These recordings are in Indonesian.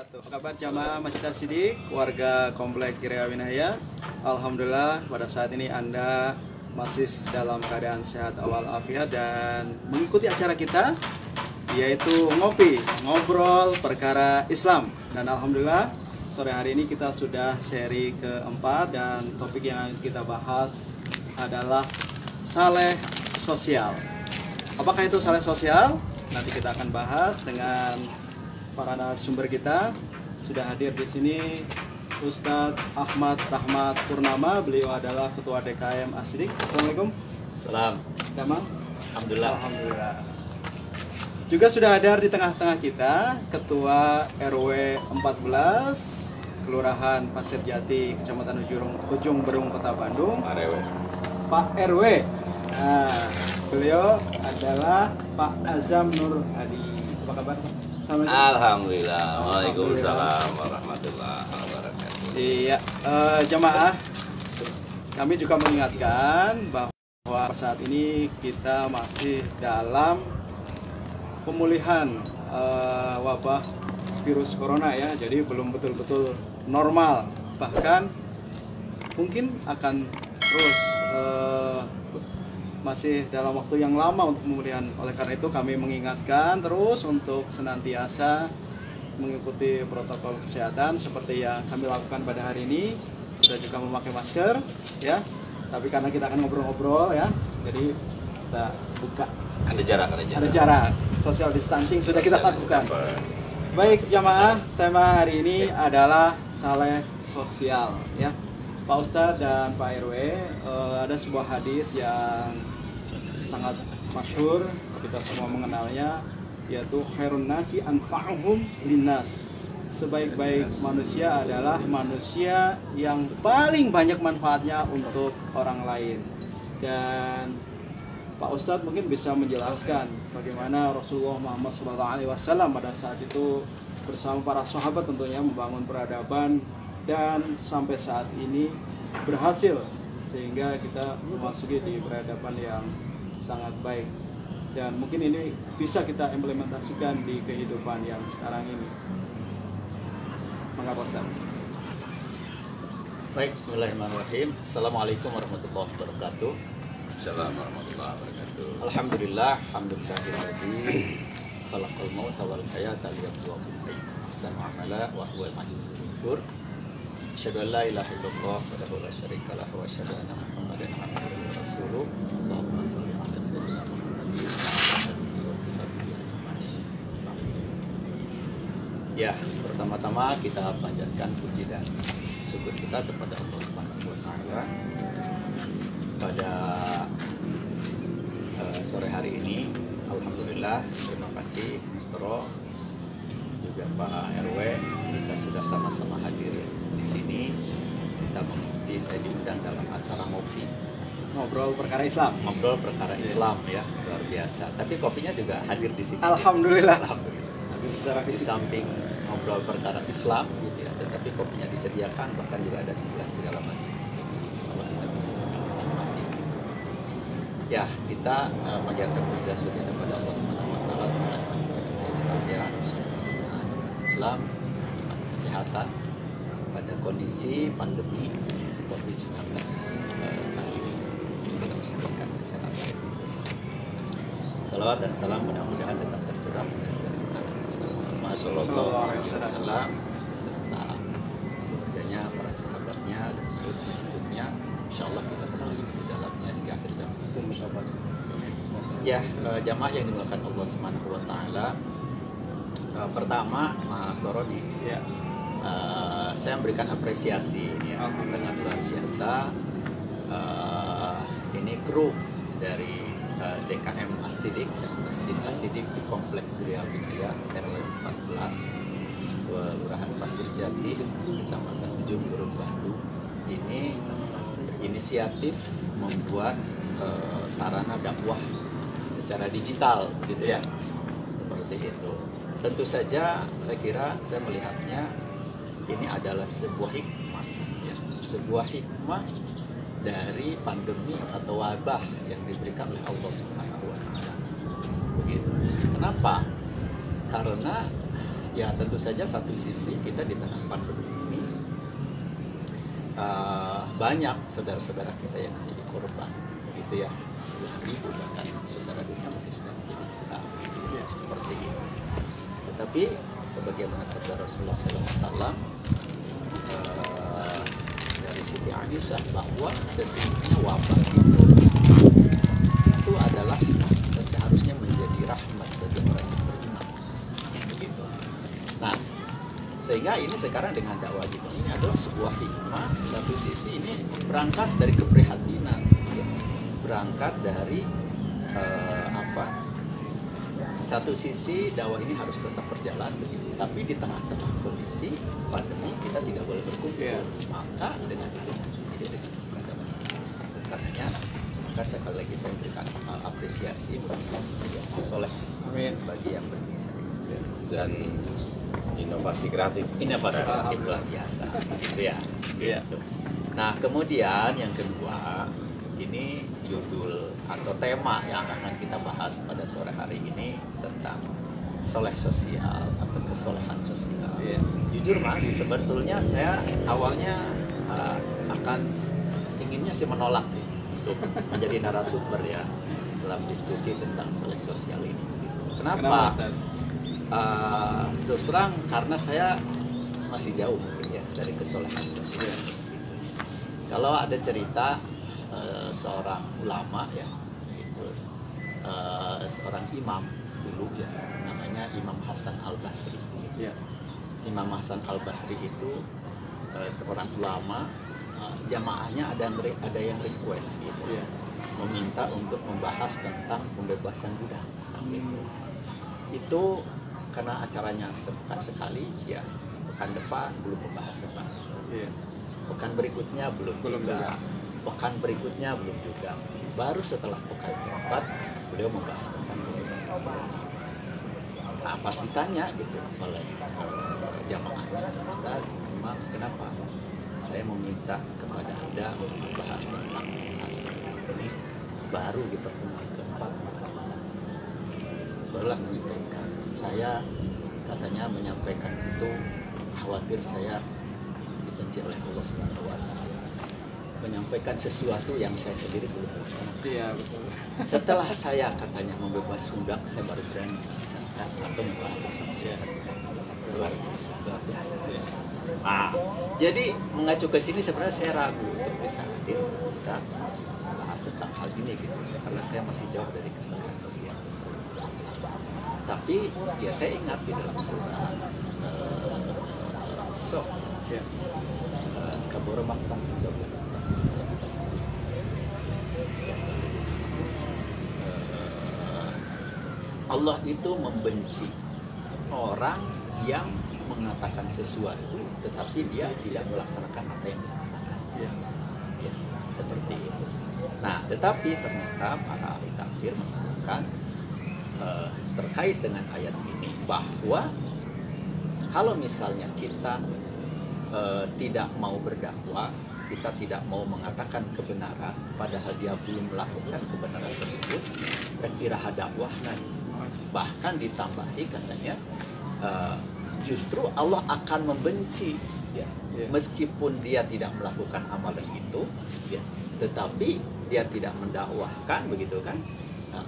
wabarakatuh. Apa kabar jamaah Masjid As-Siddiq, warga Komplek Kiria Winaya? Alhamdulillah pada saat ini Anda masih dalam keadaan sehat walafiat dan mengikuti acara kita, yaitu ngobrol perkara Islam. Dan alhamdulillah sore hari ini kita sudah seri keempat dan topik yang kita bahas adalah saleh sosial. Apakah itu saleh sosial? Nanti kita akan bahas dengan para narasumber kita. Sudah hadir di sini Ustadz Ahmad Rahmat Purnama, beliau adalah Ketua DKM As-Siddiq. Assalamualaikum. Salam. Gamal. Alhamdulillah. Alhamdulillah. Juga sudah hadir di tengah-tengah kita Ketua RW 14 Kelurahan Pasir Jati, Kecamatan Ujung Berung, Kota Bandung, Pak RW. Nah, beliau adalah Pak Azam Nur Hadi. Apa kabar, Pak? Alhamdulillah. Waalaikumsalam warahmatullahi wabarakatuh. Iya, jamaah, kami juga mengingatkan bahwa saat ini kita masih dalam pemulihan wabah virus corona ya, jadi belum betul-betul normal, bahkan mungkin akan terus masih dalam waktu yang lama untuk pemulihan. Oleh karena itu kami mengingatkan terus untuk senantiasa mengikuti protokol kesehatan seperti yang kami lakukan pada hari ini. Kita juga memakai masker ya, tapi karena kita akan ngobrol-ngobrol ya, jadi kita buka. Ada jarak. Ada jarak, social distancing sudah kita lakukan. Baik jamaah, tema hari ini adalah saleh sosial ya. Pak Ustadz dan Pak RW, ada sebuah hadis yang sangat masyhur, kita semua mengenalnya, yaitu khairun nasi anfa'uhum linnas. Sebaik-baik manusia adalah manusia yang paling banyak manfaatnya untuk orang lain. Dan Pak Ustadz mungkin bisa menjelaskan bagaimana Rasulullah Muhammad SAW pada saat itu bersama para sahabat tentunya membangun peradaban dan sampai saat ini berhasil sehingga kita memasuki di peradaban yang sangat baik, dan mungkin ini bisa kita implementasikan di kehidupan yang sekarang ini. Mangga Pak Ustadz. Baik, bismillahirrahmanirrahim. Assalamualaikum warahmatullahi wabarakatuh. Assalamualaikum warahmatullahi wabarakatuh. Alhamdulillah, alhamdulillahirabbil khalaqal mauta wal hayata liyabluwakum ayyukum ahsanu amala wa huwal azizul ghafur. Asyhadu an la ilaha illallah wahdahu la syarika lah wa asyhadu anna Muhammadan abduhu wa rasuluh. Allahumma shalli ala sayyidina Muhammadin wa ala alihi wa sahbihi ajma'in. Ya, pertama-tama kita panjatkan puji dan syukur kita kepada Allah Subhanahu wa taala pada sore hari ini. Alhamdulillah, terima kasih Mr. juga Pak RW, kita sudah sama-sama hadir di sini. Kita mengikuti, saya diundang dalam acara Ngobrol perkara Islam. Ngobrol perkara Islam ya, luar biasa. Tapi kopinya juga hadir di sini. Alhamdulillah. Alhamdulillah. Secara Di fisik. samping ngobrol perkara Islam gitu ya, tetapi kopinya disediakan, bahkan juga ada cemilan segala macam. Insyaallah kita bisa sama menikmati. Ya, kita panjatkan puji dan syukur kepada Allah Subhanahu wa taala Islam, iman, kesehatan pada kondisi pandemi COVID-19 saat ini. Kita mudah-mudahan kesehatan. Salawat dan salam mudah-mudahan tetap tercurah dari tangan Rasulullah Sallallahu Alaihi Wasallam serta keluarganya, para sahabatnya dan seluruh pengikutnya. Insyaallah kita termasuk di dalamnya hingga akhir zaman. Ya, jamaah yang dimuliakan Allah Subhanahu wa taala. Pertama, Mas Torodi, Ya. saya memberikan apresiasi ya, sangat luar biasa. Ini kru dari DKM As-Siddiq dan Masjid As-Siddiq di Komplek Kiria Winaya RW 14 Kelurahan Pasir Jati, Kecamatan Ujung Berung, Bandung. Ini inisiatif membuat sarana dakwah secara digital gitu ya, seperti itu. Tentu saja saya kira, saya melihatnya ini adalah sebuah hikmah ya, sebuah hikmah dari pandemi atau wabah yang diberikan oleh Allah Subhanahu wa taala. Begitu. Kenapa? Karena Ya tentu saja satu sisi kita di tengah pandemi ini banyak saudara-saudara kita yang menjadi korban, begitu ya, puluhan ribu bahkan saudara dunia mungkin sudah menjadi korban, gitu ya, seperti itu. Tetapi sebagaimana sabda Rasulullah SAW dari Siti Aisyah bahwa sesungguhnya wabah itu adalah seharusnya menjadi rahmat bagi orang yang beriman, begitu. Nah, sehingga ini sekarang dengan dakwah kita ini adalah sebuah hikmah. Satu sisi ini berangkat dari keprihatinan, ya. Berangkat dari satu sisi dakwah ini harus tetap berjalan begitu. Tapi di tengah-tengah kondisi pandemi kita tidak boleh berkumpul. Maka dengan itu muncul ide dengan peradaban katanya. Maka sekali lagi saya berikan apresiasi bagi yang soleh, bagi yang bermisi Dan inovasi kreatif. luar biasa, gitu ya. Gitu. Nah, kemudian yang kedua, ini judul atau tema yang akan kita bahas pada sore hari ini tentang soleh sosial atau kesolehan sosial. Jujur Mas, sebetulnya saya awalnya akan inginnya sih menolak untuk menjadi narasumber ya dalam diskusi tentang soleh sosial ini. Kenapa? Terus terang karena saya masih jauh mungkin ya dari kesolehan sosial. Kalau ada cerita seorang ulama ya, itu seorang imam dulu ya, namanya Imam Hasan Al-Basri. Imam Hasan Al-Basri itu seorang ulama, jamaahnya ada yang request gitu, meminta untuk membahas tentang pembebasan budak. Itu karena acaranya sepekan sekali, ya sepekan depan belum membahas tentang itu. Pekan berikutnya belum juga. Pekan berikutnya belum juga. Baru setelah pekan keempat beliau membahas tentang pembebasan budak. Nah, pas ditanya gitu oleh jamaahnya, Ustaz, Imam, kenapa saya meminta kepada Anda untuk membahas tentang pembebasan ini baru di pertemuan keempat? Barulah menyampaikan, saya katanya menyampaikan itu khawatir saya dibenci oleh Allah Subhanahu wa Ta'ala, menyampaikan sesuatu yang saya sendiri belum laksanakan. Setelah saya katanya membebas budak, saya baru berani melaksanakan atau membahas tentang luar biasa. Nah, jadi mengacu ke sini sebenarnya saya ragu untuk bisa hadir, bisa membahas tentang hal ini gitu, karena saya masih jauh dari kesolehan sosial. Tapi ya saya ingat di dalam surah Sof, Kabur Maktan Allah itu membenci orang yang mengatakan sesuatu tetapi dia tidak melaksanakan apa yang dikatakan. Ya, seperti itu. Nah, tetapi ternyata para ahli tafsir mengatakan terkait dengan ayat ini bahwa kalau misalnya kita tidak mau berdakwah, kita tidak mau mengatakan kebenaran padahal dia belum melakukan kebenaran tersebut, dan iraha dakwah bahkan ditambahi katanya justru Allah akan membenci ya, meskipun dia tidak melakukan amalan itu ya, tetapi dia tidak mendakwahkan begitu kan,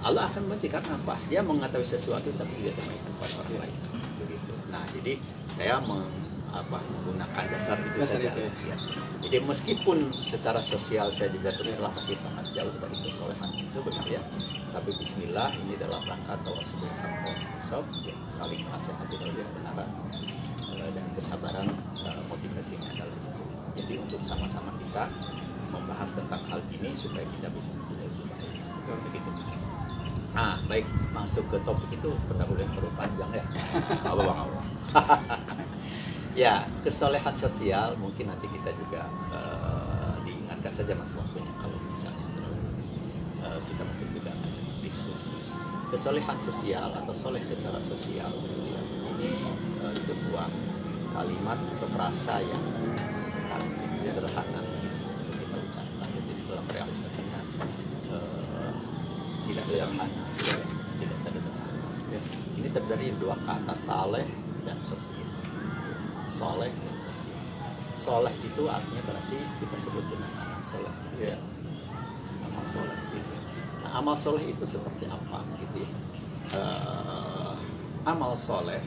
Allah akan membenci karena apa? Dia mengetahui sesuatu tapi tidak diberikan kepada orang lain begitu. Nah, jadi saya menggunakan dasar itu saja ya. Jadi meskipun secara sosial saya juga terus terang masih sangat jauh dari kesolehan itu benar ya, tapi Bismillah ini dalam rangka tawasul ya, saling menasihati dalam kebenaran dan kesabaran, motivasinya adalah itu. Jadi untuk sama-sama kita membahas tentang hal ini supaya kita bisa menjadi lebih baik. Begitu. Nah, baik, masuk ke topik itu pendahuluan perlu panjang ya. Allah. Ya, kesolehan sosial mungkin nanti kita juga diingatkan saja mas waktunya kalau misalnya kita mungkin juga akan diskusi. Kesolehan sosial atau soleh secara sosial ya, ini sebuah kalimat atau frasa yang singkat, sederhana kita ucapkan, jadi dalam realisasinya tidak sederhana, tidak sederhana. Ini terdiri dari dua kata saleh dan sosial. Soleh dan sosial. Soleh itu artinya berarti kita sebut dengan amal soleh. Ya. Amal soleh gitu. Nah, amal soleh itu seperti apa gitu ya? Amal soleh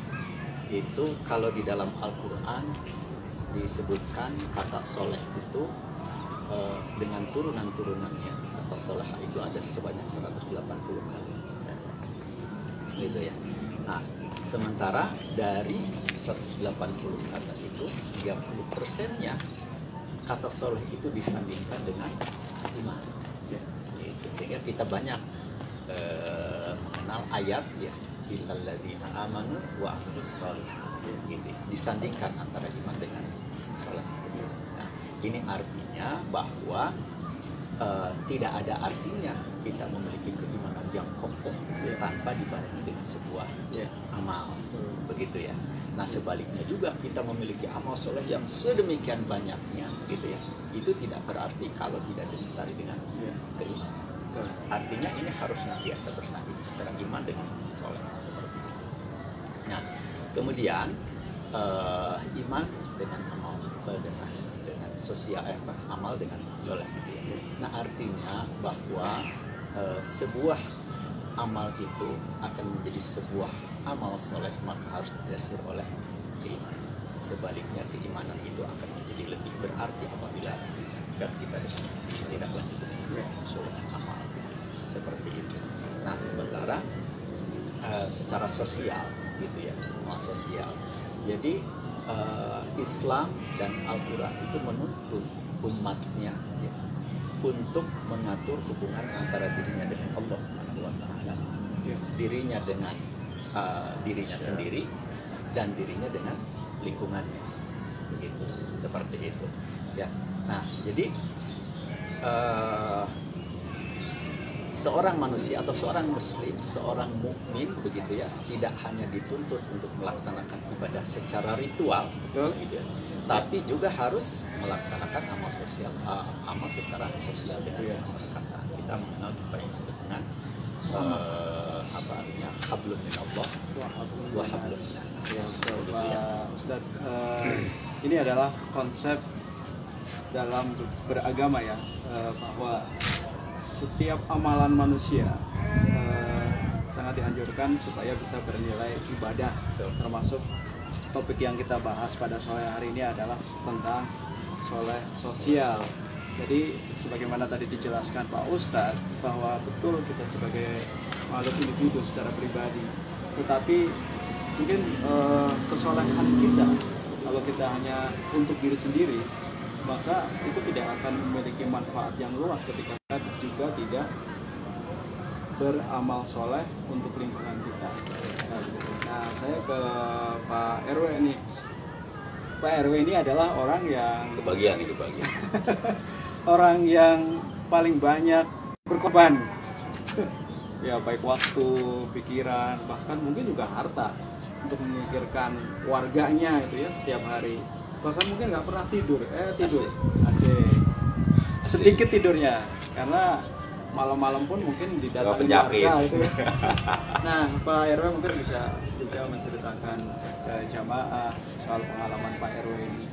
itu kalau di dalam Al-Quran disebutkan kata soleh itu dengan turunan-turunannya. Kata soleh itu ada sebanyak 180 kali gitu ya. Nah, sementara dari 180 kata itu 30%-nya kata soleh itu disandingkan dengan iman ya. Gitu. Sehingga kita banyak mengenal ayat ya, illalladzina amanu wa amilus sholihat gitu. Disandingkan antara iman dengan soleh. Nah, ini artinya bahwa tidak ada artinya kita memiliki keimanan yang kokoh tanpa dibarengi dengan sebuah amal, begitu ya. Nah, sebaliknya juga kita memiliki amal soleh yang sedemikian banyaknya, gitu ya. Itu tidak berarti kalau tidak disari dengan keimanan. Artinya ini harus senantiasa bersanding antara iman dengan soleh seperti itu. Nah, kemudian iman dengan amal dengan sosial amal dengan soleh gitu ya. Nah, artinya bahwa sebuah amal itu akan menjadi sebuah amal soleh maka harus didasari oleh keimanan. Sebaliknya keimanan itu akan menjadi lebih berarti apabila disangka kita tidak lanjut soleh amal gitu. Seperti itu. Nah, sementara secara sosial gitu ya, amal sosial. Jadi Islam dan Al-Quran itu menuntut umatnya ya, untuk mengatur hubungan antara dirinya dengan Allah Subhanahu wa Ta'ala, dirinya dengan dirinya sendiri dan dirinya dengan lingkungannya, begitu, seperti itu ya. Nah, jadi seorang manusia atau seorang muslim, seorang mukmin begitu ya, tidak hanya dituntut untuk melaksanakan ibadah secara ritual, gitu ya, tapi juga harus melaksanakan amal sosial, amal secara sosial dengan masyarakat. Kita mengenal apa yang disebut dengan apa artinya hablum minallah wa hablum minannas. Ustaz, ini adalah konsep dalam beragama ya, bahwa setiap amalan manusia sangat dianjurkan supaya bisa bernilai ibadah. Termasuk topik yang kita bahas pada sore hari ini adalah tentang soleh sosial. Jadi sebagaimana tadi dijelaskan Pak Ustadz, bahwa betul kita sebagai makhluk individu secara pribadi, tetapi mungkin kesolehan kita kalau kita hanya untuk diri sendiri, maka itu tidak akan memiliki manfaat yang luas ketika kita juga tidak beramal soleh untuk lingkungan kita. Nah, saya ke Pak RW nih. Pak RW ini adalah orang yang kebagian orang yang paling banyak berkorban ya, baik waktu, pikiran, bahkan mungkin juga harta untuk memikirkan warganya itu ya setiap hari. Bahkan mungkin nggak pernah tidur, asik. Sedikit tidurnya karena malam-malam pun mungkin didatangi warga itu. Nah, Pak RW mungkin bisa juga menceritakan ke jamaah soal pengalaman Pak RW ini.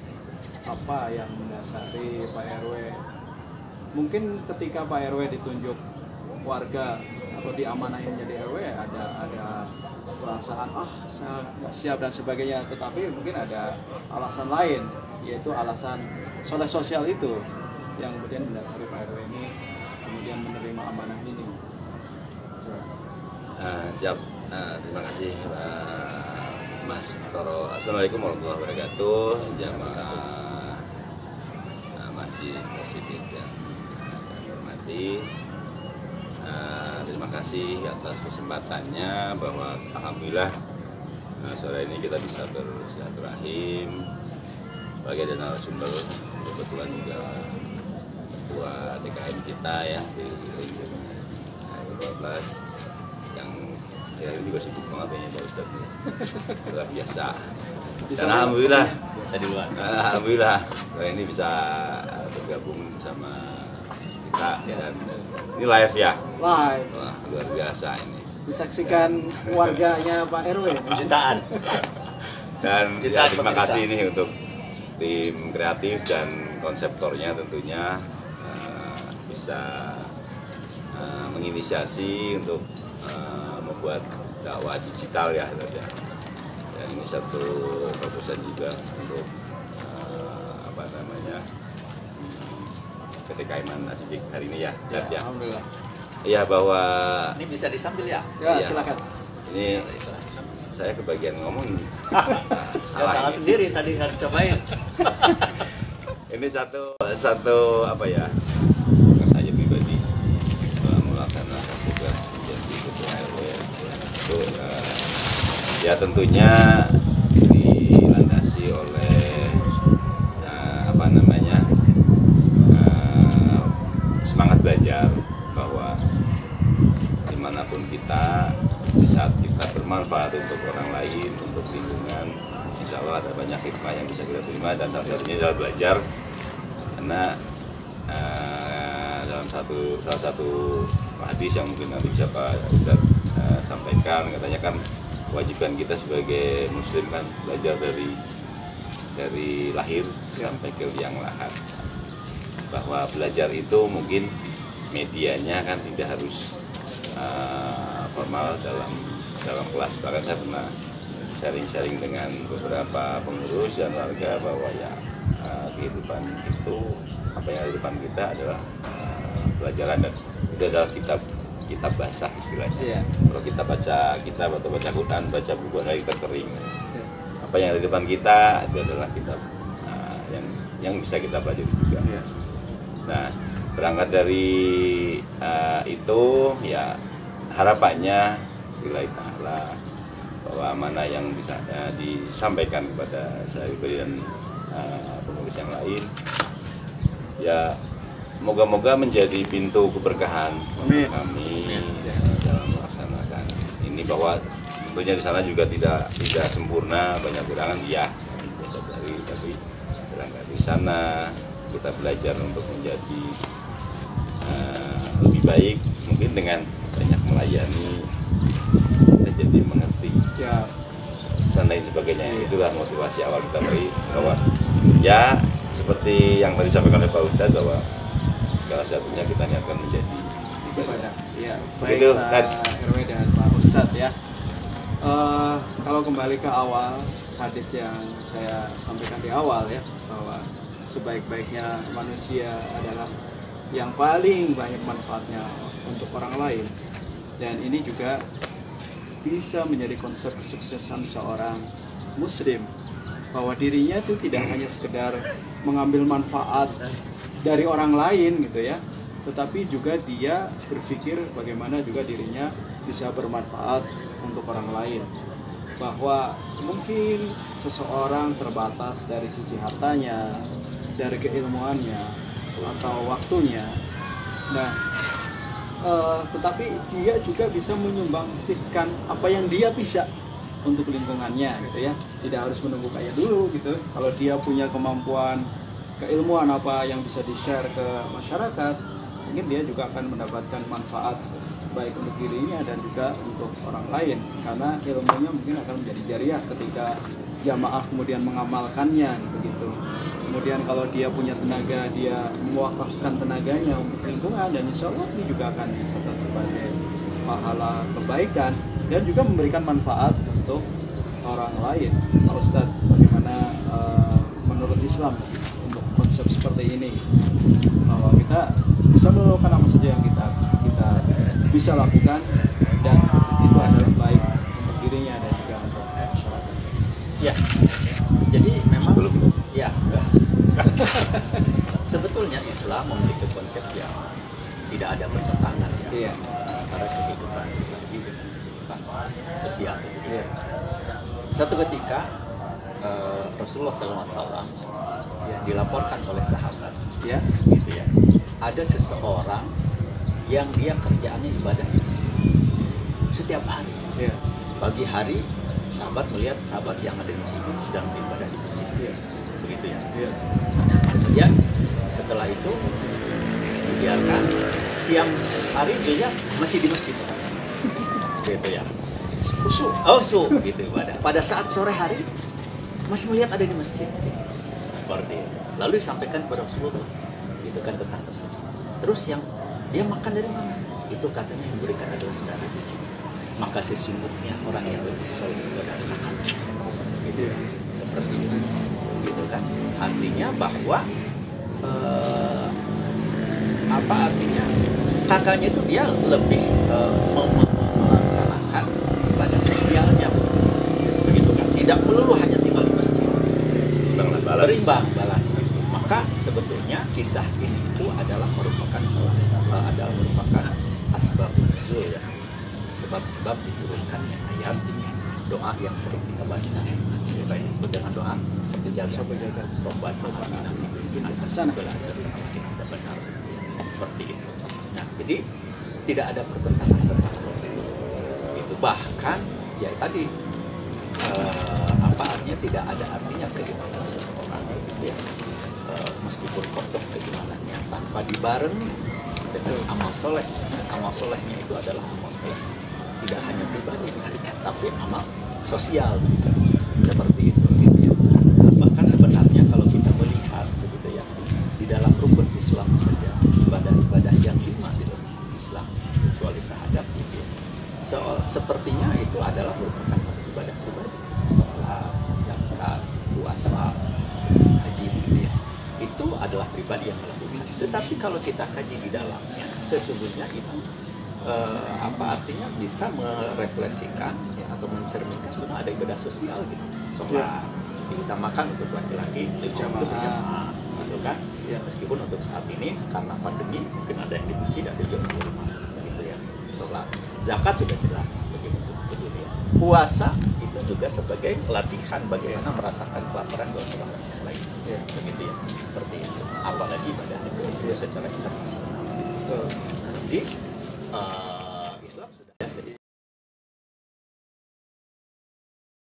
Apa yang mendasari Pak RW? Mungkin ketika Pak RW ditunjuk warga atau diamanahin jadi RW ada perasaan saya nggak siap dan sebagainya, tetapi mungkin ada alasan lain, yaitu alasan soleh sosial itu yang kemudian mendasari Pak RW ini kemudian menerima amanah ini. Siap. Terima kasih Mas Toro. Assalamualaikum warahmatullahi wabarakatuh. Jamaah masih positif yang saya hormati. Terima kasih atas kesempatannya, bahwa alhamdulillah sore ini kita bisa bersilaturahim sebagai narasumber, kebetulan juga ketua DKM kita ya di 2012 yang ya juga sibuk banget ya Pak Ustadz, luar biasa. Dan alhamdulillah biasa di luar. Alhamdulillah ini bisa bergabung sama kita dan ini live ya. Live. Wah, luar biasa ini. Disaksikan warganya Pak RW. Jutaan. Dan ya, Jutaan terima pemirsa. kasih ini untuk tim kreatif dan konseptornya tentunya bisa menginisiasi untuk membuat dakwah digital ya. Dan ini satu proposal juga untuk apa namanya ketika Iman Asidik hari ini ya. Ya, Ya. alhamdulillah. Iya bahwa Ini bisa disambil ya? Ya, Iya. silakan. ini saya kebagian ngomong Ya, salah salah ini. sendiri tadi nggak dicobain. Ini satu apa ya? Saya pribadi melaksanakan tugas menjadi ketua RW itu ya tentunya dilandasi oleh apa namanya semangat belajar bahwa dimanapun kita di saat kita bermanfaat untuk orang lain, untuk lingkungan, insya Allah ada banyak hikmah yang bisa kita terima dan salah satunya adalah belajar karena dalam salah satu hadis yang mungkin nanti bisa Pak Ustaz sampaikan, katanya kan kewajiban kita sebagai muslim kan belajar dari lahir sampai ke liang lahat, bahwa belajar itu mungkin medianya kan tidak harus formal dalam kelas. Bahkan saya pernah sharing dengan beberapa pengurus dan warga bahwa ya kehidupan itu apa yang ada di depan kita adalah pelajaran, dan itu adalah kitab basah istilahnya. Iya. Kalau kita baca kitab atau baca Quran, baca buku kita kering. Ya. Apa yang ada di depan kita itu adalah kitab yang bisa kita pelajari juga. Iya. Nah, berangkat dari itu ya harapannya bila ta'ala bahwa mana yang bisa disampaikan kepada saya dan pengurus yang lain ya moga-moga menjadi pintu keberkahan Amin. untuk kami dalam melaksanakan ini, bahwa tentunya di sana juga tidak sempurna, banyak kurangan ya, biasa dari, tapi berangkat di sana kita belajar untuk menjadi lebih baik, mungkin dengan banyak melayani kita jadi mengerti Siap. dan lain sebagainya. Itulah motivasi awal kita beri, bahwa ya seperti yang tadi disampaikan oleh Pak Ustadz bahwa segala satunya kita niatkan menjadi ibadah. Ya, Begitu, baik Tad. Pak RW dan Pak Ustadz ya. Kalau kembali ke awal hadis yang saya sampaikan di awal ya, bahwa sebaik-baiknya manusia adalah yang paling banyak manfaatnya untuk orang lain, dan ini juga bisa menjadi konsep kesuksesan seorang muslim, bahwa dirinya itu tidak hanya sekedar mengambil manfaat dari orang lain gitu ya, tetapi juga dia berpikir bagaimana juga dirinya bisa bermanfaat untuk orang lain, bahwa mungkin seseorang terbatas dari sisi hartanya, dari keilmuannya atau waktunya, nah tetapi dia juga bisa menyumbangsihkan apa yang dia bisa untuk lingkungannya gitu ya, tidak harus menunggu kaya dulu gitu. Kalau dia punya kemampuan, keilmuan apa yang bisa di-share ke masyarakat, mungkin dia juga akan mendapatkan manfaat baik untuk dirinya dan juga untuk orang lain, karena ilmunya mungkin akan menjadi jariah ketika jamaah kemudian mengamalkannya begitu. Kemudian kalau dia punya tenaga, dia mewakafkan tenaganya untuk lingkungan, dan insya Allah ini juga akan dicatat sebagai pahala kebaikan dan juga memberikan manfaat untuk orang lain. Pak Ustadz, bagaimana menurut Islam untuk konsep seperti ini, bahwa kita bisa melakukan apa saja yang kita bisa lakukan, dan itu adalah baik untuk dirinya dan juga untuk masyarakat. Ya, jadi memang Sebelum. ya sebetulnya Islam memiliki konsep yang tidak ada pertentangan ya Iya. antara kehidupan pribadi dengan kehidupan sosial. Iya. Satu ketika Rasulullah SAW ya, dilaporkan oleh sahabat, Ya. gitu ya, ada seseorang yang dia kerjaannya ibadah di masjid setiap hari. Iya. Pagi hari sahabat melihat sahabat yang ada di masjid itu sedang beribadah di masjid, Iya. begitu ya. Iya. Kemudian setelah itu dibiarkan, siang hari dia masih di masjid, gitu ya. Usu gitu ibadah. Pada saat sore hari masih melihat ada di masjid. Seperti itu. Lalu disampaikan kepada Rasulullah, itu kan tentang tersebut. Terus yang dia makan dari mana? Itu katanya yang memberikan adalah saudara. Maka sesungguhnya orang yang lebih soleh itu adalah kakak. Gitu ya. Seperti itu. Gitu kan. Artinya bahwa apa artinya? Kakaknya itu dia lebih melaksanakan ibadah sosialnya. Begitu kan. Tidak melulu hanya tinggal di masjid. Berimbang balance. Maka sebetulnya kisah ini itu adalah merupakan asbab nuzul ya, sebab-sebab diturunkannya ayat ini, doa yang sering kita baca itu dengan doa seperti tobat seperti itu. Nah, jadi tidak ada pertentangan itu, bahkan ya tadi apa artinya, tidak ada artinya keimanan seseorang gitu ya. Meskipun kokoh keimanannya tanpa dibarengi dengan amal soleh. Amal solehnya itu adalah amal soleh tidak hanya pribadi tapi amal sosial gitu. Seperti itu gitu ya. Bahkan sebenarnya kalau kita melihat begitu ya, di dalam rukun Islam saja ibadah-ibadah yang 5 di dalam Islam kecuali syahadat gitu ya, sepertinya itu adalah merupakan ibadah pribadi, sholat, zakat, puasa, haji gitu ya. Itu adalah pribadi yang melakukan. Tetapi kalau kita kaji di dalamnya, sesungguhnya itu apa artinya bisa merefleksikan ya, atau mencerminkan sebenarnya ada ibadah sosial gitu. Sholat diutamakan untuk laki-laki, untuk berjamaah, gitu kan? Ya, meskipun untuk saat ini karena pandemi mungkin ada yang di masjid, ada yang di rumah, gitu ya. Sholat, zakat sudah jelas begitu ya. Puasa itu juga sebagai pelatihan bagaimana merasakan kelaparan dosa yang lain. Ya, begitu ya, seperti itu. Apalagi ibadah itu secara internasional. Jadi